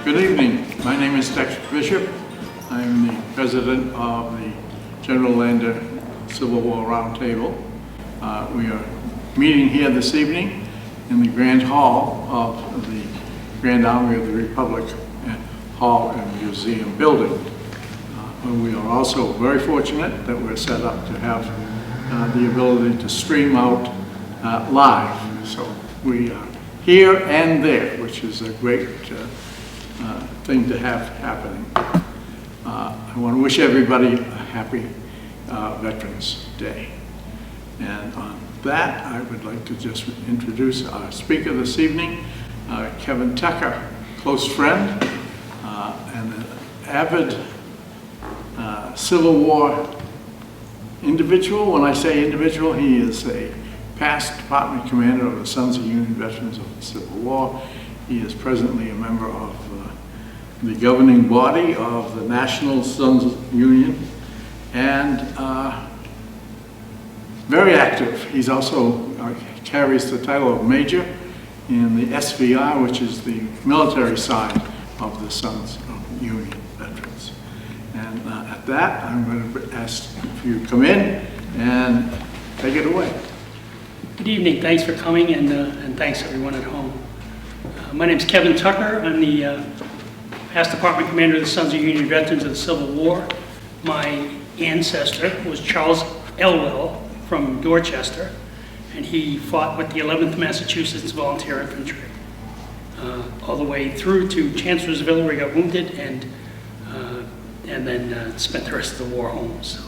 Good evening. My name is Dexter Bishop. I'm the president of the General Lander Civil War Roundtable. We are meeting here this evening in the Grand Hall of the Grand Army of the Republic Hall and Museum building. We are also very fortunate that we're set up to have the ability to stream out live. So we are here and there, which is a great thing to have happening. I want to wish everybody a happy Veterans Day. And on that, I would like to just introduce our speaker this evening, Kevin Tucker, close friend and an avid Civil War individual. When I say individual, he is a past department commander of the Sons of Union Veterans of the Civil War. He is presently a member of the governing body of the National Sons Union, and very active. He's also carries the title of Major in the SVR, which is the military side of the Sons of Union Veterans. And at that, I'm going to ask if you come in and take it away. Good evening. Thanks for coming, and thanks everyone at home. My name is Kevin Tucker. I'm the past department commander of the Sons of Union Veterans of the Civil War. My ancestor was Charles Elwell from Dorchester, and he fought with the 11th Massachusetts Volunteer Infantry all the way through to Chancellorsville, where he got wounded, and then spent the rest of the war home. So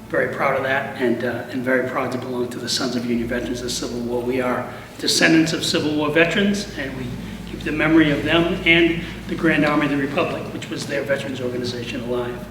very proud of that, and very proud to belong to the Sons of Union Veterans of the Civil War. We are descendants of Civil War veterans, and we keep the memory of them and the Grand Army of the Republic, which was their veterans organization, alive.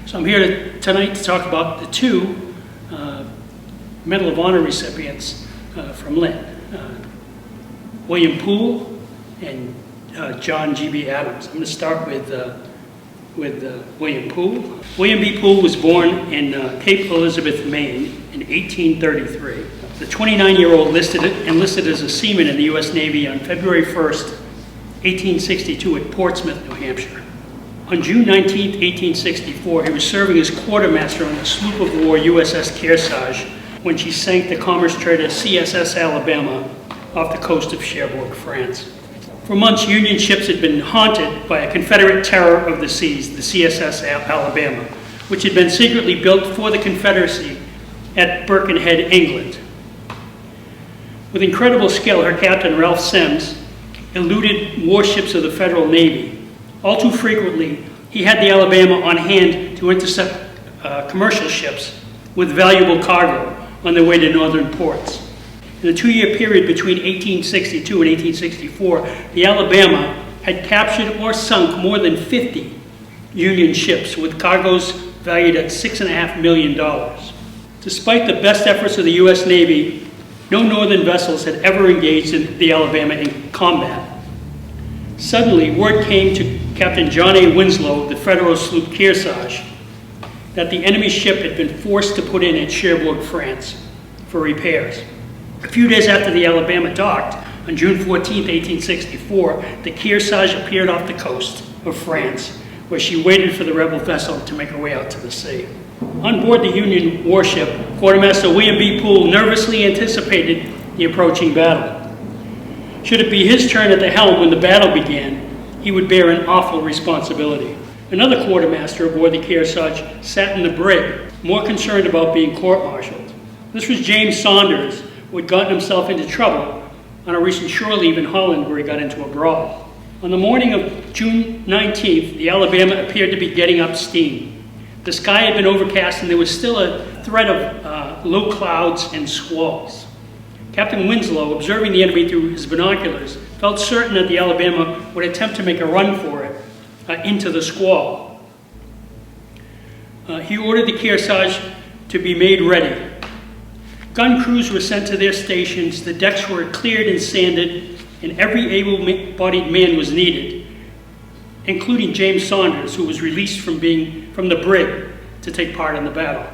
So I'm here tonight to talk about the two Medal of Honor recipients from Lynn, William Poole and John G.B. Adams. I'm going to start with William Poole. William B. Poole was born in Cape Elizabeth, Maine in 1833. The 29-year-old enlisted as a seaman in the U.S. Navy on February 1st, 1862 at Portsmouth, New Hampshire. On June 19, 1864, he was serving as quartermaster on the sloop of war USS Kearsarge when she sank the commerce trader CSS Alabama off the coast of Cherbourg, France. For months, Union ships had been haunted by a Confederate terror of the seas, the CSS Alabama, which had been secretly built for the Confederacy at Birkenhead, England. With incredible skill, her captain, Ralph Semmes, eluded warships of the Federal Navy. All too frequently, he had the Alabama on hand to intercept commercial ships with valuable cargo on their way to northern ports. In the two-year period between 1862 and 1864, the Alabama had captured or sunk more than 50 Union ships with cargoes valued at $6.5 million. Despite the best efforts of the U.S. Navy, no northern vessels had ever engaged in the Alabama in combat. Suddenly, word came to Captain John A. Winslow of the Federal sloop Kearsarge that the enemy ship had been forced to put in at Cherbourg, France, for repairs. A few days after the Alabama docked, on June 14, 1864, the Kearsarge appeared off the coast of France, where she waited for the rebel vessel to make her way out to the sea. On board the Union warship, Quartermaster William B. Poole nervously anticipated the approaching battle. Should it be his turn at the helm when the battle began, he would bear an awful responsibility. Another quartermaster aboard the Kearsarge sat in the brig, more concerned about being court-martialed. This was James Saunders, who had gotten himself into trouble on a recent shore leave in Holland where he got into a brawl. On the morning of June 19th, the Alabama appeared to be getting up steam. The sky had been overcast and there was still a threat of low clouds and squalls. Captain Winslow, observing the enemy through his binoculars, felt certain that the Alabama would attempt to make a run for it into the squall. He ordered the Kearsarge to be made ready. Gun crews were sent to their stations, the decks were cleared and sanded, and every able-bodied man was needed, including James Saunders, who was released from the brig to take part in the battle.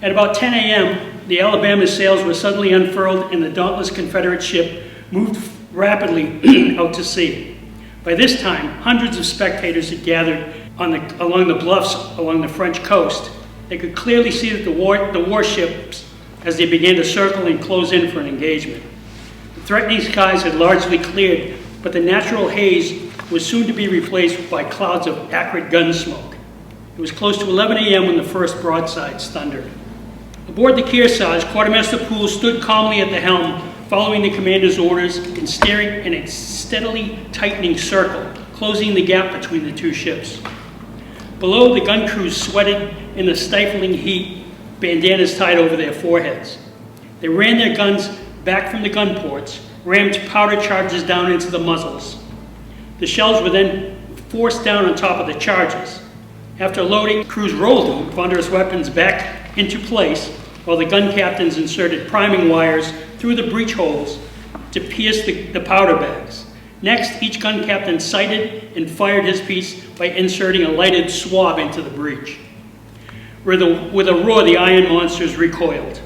At about 10 a.m., the Alabama's sails were suddenly unfurled and the dauntless Confederate ship moved rapidly out to sea. By this time, hundreds of spectators had gathered along the bluffs along the French coast. They could clearly see that the warships as they began to circle and close in for an engagement. The threatening skies had largely cleared, but the natural haze was soon to be replaced by clouds of acrid gun smoke. It was close to 11 a.m. when the first broadsides thundered. Aboard the Kearsarge, Quartermaster Poole stood calmly at the helm, following the commander's orders and staring in a steadily tightening circle, closing the gap between the two ships. Below, the gun crews sweated in the stifling heat, bandanas tied over their foreheads. They ran their guns back from the gun ports, rammed powder charges down into the muzzles. The shells were then forced down on top of the charges. After loading, crews rolled the ponderous weapons back into place while the gun captains inserted priming wires through the breech holes to pierce the powder bags. Next, each gun captain sighted and fired his piece by inserting a lighted swab into the breech. With a roar, the iron monsters recoiled.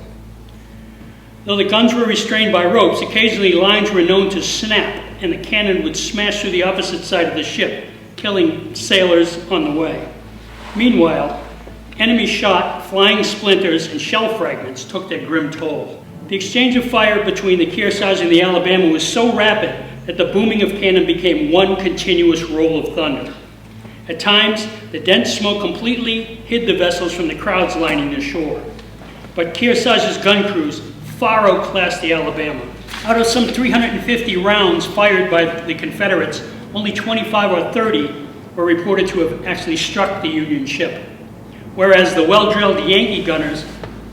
Though the guns were restrained by ropes, occasionally lines were known to snap and the cannon would smash through the opposite side of the ship, killing sailors on the way. Meanwhile, enemy shot, flying splinters, and shell fragments took their grim toll. The exchange of fire between the Kearsarge and the Alabama was so rapid that the booming of cannon became one continuous roll of thunder. At times, the dense smoke completely hid the vessels from the crowds lining the shore. But Kearsarge's gun crews far outclassed the Alabama. Out of some 350 rounds fired by the Confederates, only 25 or 30 were reported to have actually struck the Union ship, whereas the well-drilled Yankee gunners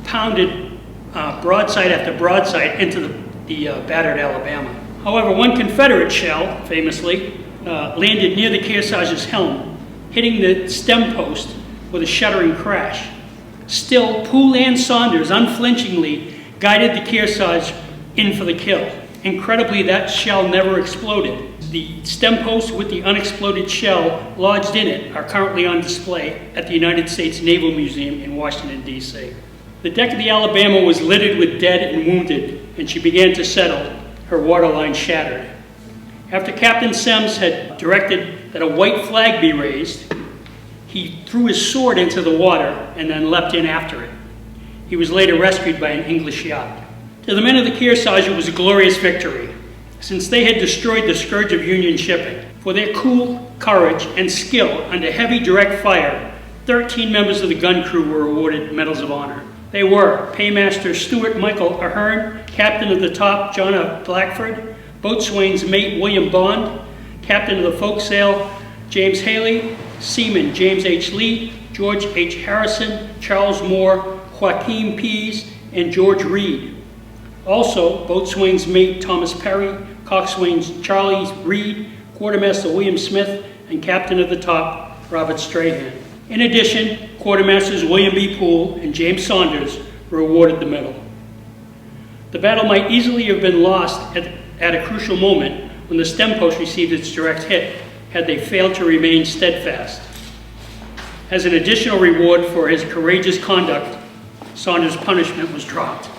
pounded broadside after broadside into the battered Alabama. However, one Confederate shell, famously, landed near the Kearsarge's helm, hitting the stem post with a shuddering crash. Still, Poole and Saunders unflinchingly guided the Kearsarge in for the kill. Incredibly, that shell never exploded. The stem post with the unexploded shell lodged in it are currently on display at the United States Naval Museum in Washington, D.C. The deck of the Alabama was littered with dead and wounded, and she began to settle, her waterline shattered. After Captain Semmes had directed that a white flag be raised, he threw his sword into the water and then leapt in after it. He was later rescued by an English yacht. To the men of the Kearsarge, it was a glorious victory, since they had destroyed the scourge of Union shipping. For their cool courage and skill under heavy direct fire, 13 members of the gun crew were awarded Medals of Honor. They were Paymaster Stuart Michael Ahern, Captain of the Top John F. Blackford, Boatswain's Mate William Bond, Captain of the Foresail James Haley, Seaman James H. Lee, George H. Harrison, Charles Moore, Joaquin Pease, and George Reed. Also, Boatswain's Mate Thomas Perry, Coxswain's Charlie Reed, Quartermaster William Smith, and Captain of the Top Robert Strahan. In addition, Quartermasters William B. Poole and James Saunders were awarded the medal. The battle might easily have been lost at a crucial moment when the stem post received its direct hit, had they failed to remain steadfast. As an additional reward for his courageous conduct, Saunders' punishment was dropped.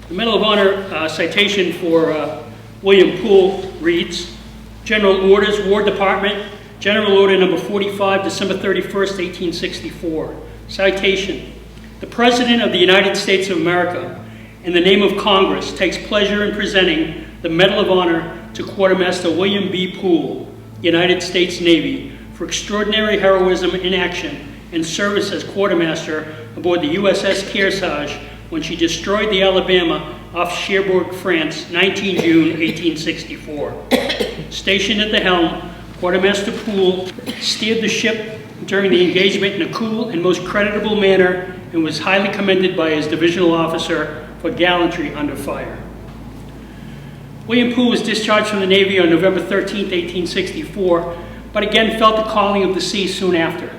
The Medal of Honor citation for William Poole reads, General Orders, War Department, General Order number 45, December 31st, 1864. Citation, the President of the United States of America, in the name of Congress, takes pleasure in presenting the Medal of Honor to Quartermaster William B. Poole, United States Navy, for extraordinary heroism in action and service as quartermaster aboard the USS Kearsarge when she destroyed the Alabama off Cherbourg, France, 19 June 1864. Stationed at the helm, Quartermaster Poole steered the ship during the engagement in a cool and most creditable manner and was highly commended by his divisional officer for gallantry under fire. William Poole was discharged from the Navy on November 13, 1864, but again felt the calling of the sea soon after.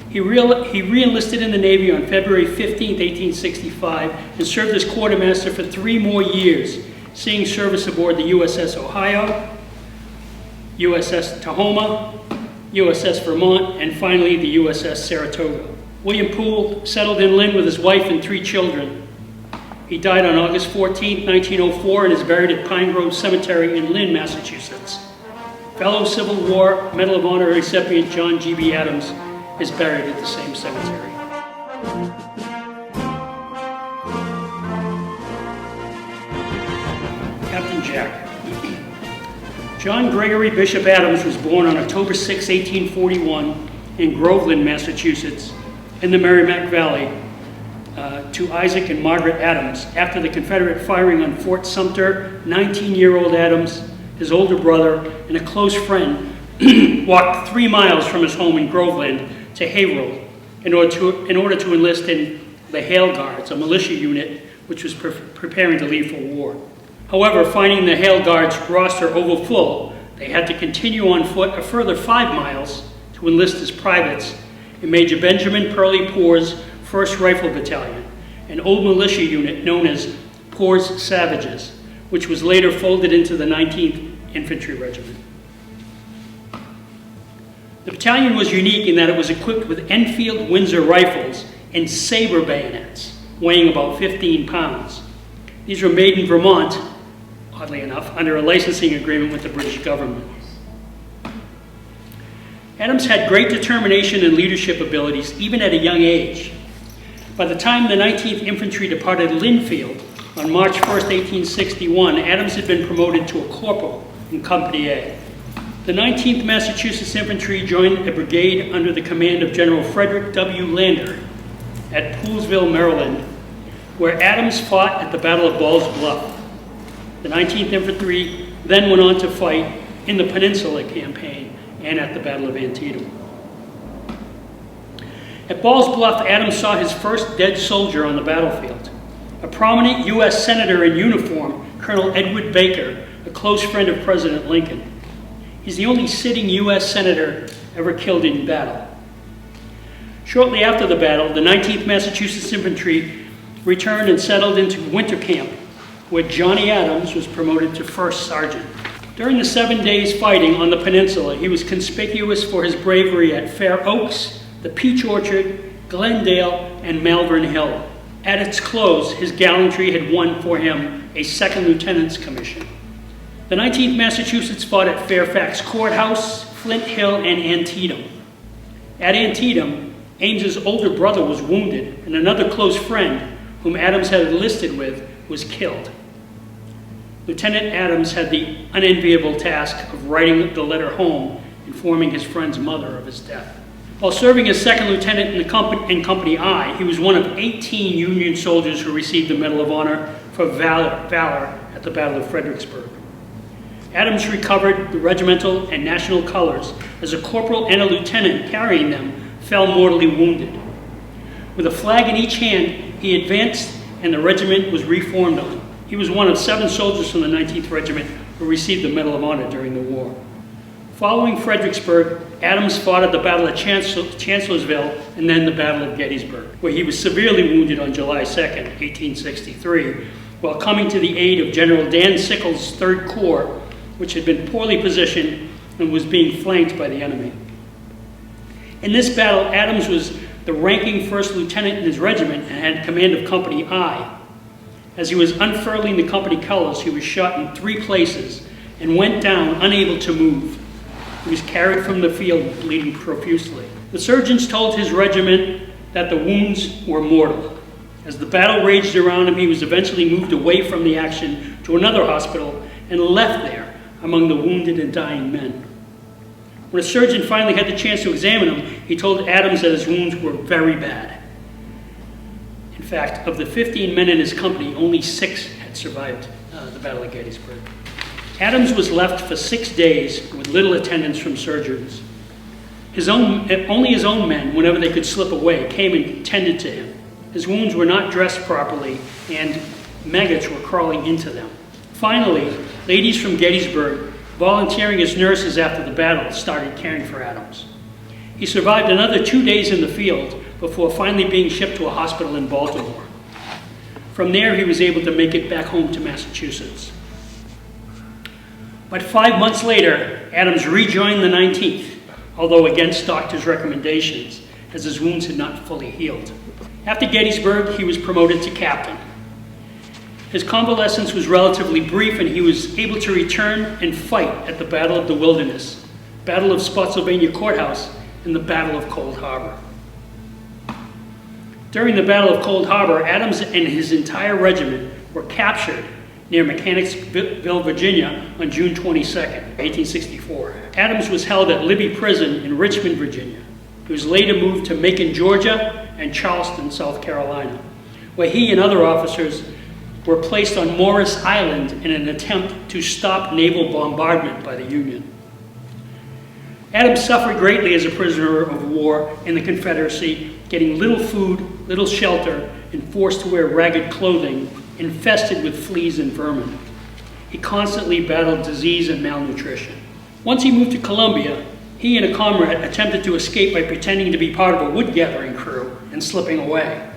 He re-enlisted in the Navy on February 15, 1865, and served as quartermaster for 3 more years, seeing service aboard the USS Ohio, USS Tahoma, USS Vermont, and finally the USS Saratoga. William Poole settled in Lynn with his wife and 3 children. He died on August 14, 1904, and is buried at Pine Grove Cemetery in Lynn, Massachusetts. Fellow Civil War Medal of Honor recipient John G.B. Adams is buried at the same cemetery. Captain Jack. John Gregory Bishop Adams was born on October 6, 1841 in Groveland, Massachusetts, in the Merrimack Valley, to Isaac and Margaret Adams. After the Confederate firing on Fort Sumter, 19-year-old Adams, his older brother, and a close friend walked 3 miles from his home in Groveland to Haverhill in order to enlist in the Hale Guards, a militia unit which was preparing to leave for war. However, finding the Hale Guards roster overfull, they had to continue on foot a further 5 miles to enlist as privates in Major Benjamin Pearly Poor's 1st Rifle Battalion, an old militia unit known as Poor's Savages, which was later folded into the 19th Infantry Regiment. The battalion was unique in that it was equipped with Enfield Windsor rifles and saber bayonets, weighing about 15 pounds. These were made in Vermont, oddly enough, under a licensing agreement with the British government. Adams had great determination and leadership abilities, even at a young age. By the time the 19th Infantry departed Linfield on March 1, 1861, Adams had been promoted to a corporal in Company A. The 19th Massachusetts Infantry joined a brigade under the command of General Frederick W. Lander at Poolesville, Maryland, where Adams fought at the Battle of Ball's Bluff. The 19th Infantry then went on to fight in the Peninsula Campaign and at the Battle of Antietam. At Ball's Bluff, Adams saw his first dead soldier on the battlefield. A prominent U.S. Senator in uniform, Colonel Edward Baker, a close friend of President Lincoln. He's the only sitting U.S. Senator ever killed in battle. Shortly after the battle, the 19th Massachusetts Infantry returned and settled into winter camp, where Johnny Adams was promoted to 1st Sergeant. During the 7 days fighting on the peninsula, he was conspicuous for his bravery at Fair Oaks, the Peach Orchard, Glendale, and Malvern Hill. At its close, his gallantry had won for him a 2nd Lieutenant's commission. The 19th Massachusetts fought at Fairfax Courthouse, Flint Hill, and Antietam. At Antietam, Ames's older brother was wounded, and another close friend, whom Adams had enlisted with, was killed. Lieutenant Adams had the unenviable task of writing the letter home, informing his friend's mother of his death. While serving as 2nd Lieutenant in Company I, he was one of 18 Union soldiers who received the Medal of Honor for valor at the Battle of Fredericksburg. Adams recovered the regimental and national colors as a corporal and a lieutenant carrying them fell mortally wounded. With a flag in each hand, he advanced and the regiment was reformed on. He was one of 7 soldiers from the 19th Regiment who received the Medal of Honor during the war. Following Fredericksburg, Adams fought at the Battle of Chancellorsville and then the Battle of Gettysburg, where he was severely wounded on July 2nd, 1863, while coming to the aid of General Dan Sickles' 3rd Corps, which had been poorly positioned and was being flanked by the enemy. In this battle, Adams was the ranking 1st Lieutenant in his regiment and had command of Company I. As he was unfurling the company colors, he was shot in 3 places and went down unable to move. He was carried from the field bleeding profusely. The surgeons told his regiment that the wounds were mortal. As the battle raged around him, he was eventually moved away from the action to another hospital and left there among the wounded and dying men. When a surgeon finally had the chance to examine him, he told Adams that his wounds were very bad. In fact, of the 15 men in his company, only 6 had survived the Battle of Gettysburg. Adams was left for 6 days with little attendance from surgeons. Only his own men, whenever they could slip away, came and tended to him. His wounds were not dressed properly, and maggots were crawling into them. Finally, ladies from Gettysburg, volunteering as nurses after the battle, started caring for Adams. He survived another 2 days in the field before finally being shipped to a hospital in Baltimore. From there, he was able to make it back home to Massachusetts. But 5 months later, Adams rejoined the 19th, although against doctors' recommendations, as his wounds had not fully healed. After Gettysburg, he was promoted to captain. His convalescence was relatively brief, and he was able to return and fight at the Battle of the Wilderness, Battle of Spotsylvania Courthouse, and the Battle of Cold Harbor. During the Battle of Cold Harbor, Adams and his entire regiment were captured near Mechanicsville, Virginia on June 22, 1864. Adams was held at Libby Prison in Richmond, Virginia. He was later moved to Macon, Georgia, and Charleston, South Carolina, where he and other officers were placed on Morris Island in an attempt to stop naval bombardment by the Union. Adams suffered greatly as a prisoner of war in the Confederacy, getting little food, little shelter, and forced to wear ragged clothing infested with fleas and vermin. He constantly battled disease and malnutrition. Once he moved to Columbia, he and a comrade attempted to escape by pretending to be part of a wood-gathering crew and slipping away.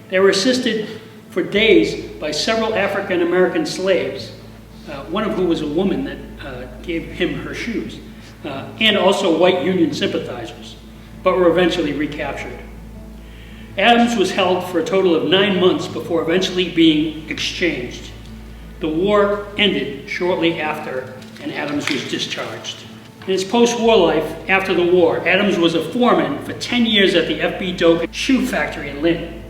They were assisted for days by several African-American slaves, one of whom was a woman that gave him her shoes, and also white Union sympathizers, but were eventually recaptured. Adams was held for a total of 9 months before eventually being exchanged. The war ended shortly after, and Adams was discharged. In his post-war life, after the war, Adams was a foreman for 10 years at the F.B. Doak shoe factory in Lynn.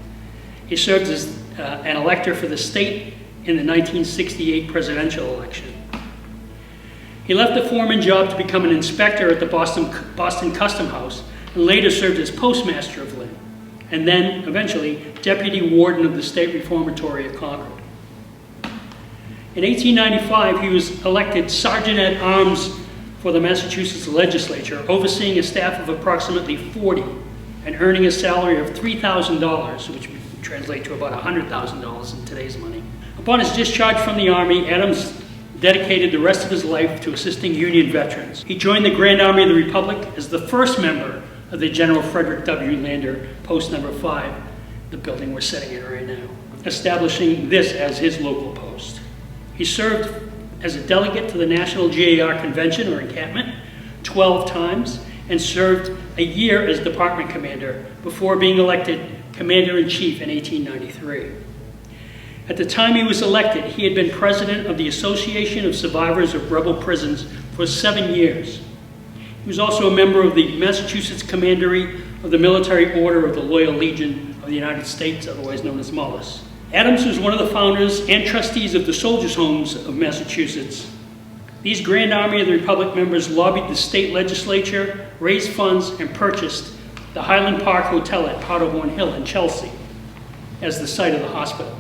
He served as an elector for the state in the 1968 presidential election. He left the foreman job to become an inspector at the Boston Custom House, and later served as postmaster of Lynn, and then, eventually, deputy warden of the State Reformatory of Concord. In 1895, he was elected sergeant-at-arms for the Massachusetts legislature, overseeing a staff of approximately 40 and earning a salary of $3,000, which would translate to about $100,000 in today's money. Upon his discharge from the Army, Adams dedicated the rest of his life to assisting Union veterans. He joined the Grand Army of the Republic as the first member of the General Frederick W. Lander Post Number 5, the building we're sitting in right now, establishing this as his local post. He served as a delegate to the National GAR Convention, or encampment, 12 times, and served a year as department commander before being elected commander-in-chief in 1893. At the time he was elected, he had been president of the Association of Survivors of Rebel Prisons for 7 years. He was also a member of the Massachusetts Commandery of the Military Order of the Loyal Legion of the United States, otherwise known as MOLLUS. Adams was one of the founders and trustees of the Soldiers' Homes of Massachusetts. These Grand Army of the Republic members lobbied the state legislature, raised funds, and purchased the Highland Park Hotel at Powderhorn Hill in Chelsea as the site of the hospital.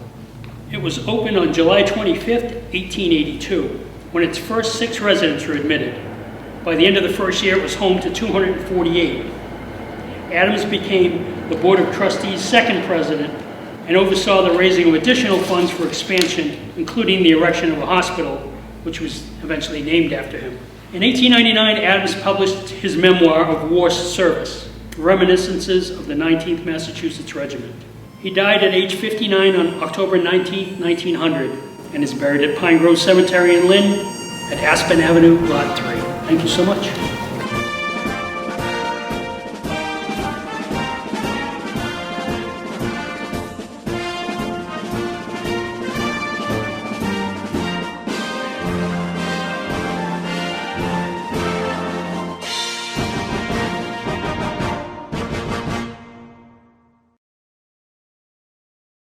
It was opened on July 25th, 1882, when its first 6 residents were admitted. By the end of the first year, it was home to 248. Adams became the Board of Trustees' second president and oversaw the raising of additional funds for expansion, including the erection of a hospital, which was eventually named after him. In 1899, Adams published his memoir of war service, Reminiscences of the 19th Massachusetts Regiment. He died at age 59 on October 19, 1900, and is buried at Pine Grove Cemetery in Lynn at Aspen Avenue, Lot 3. Thank you so much.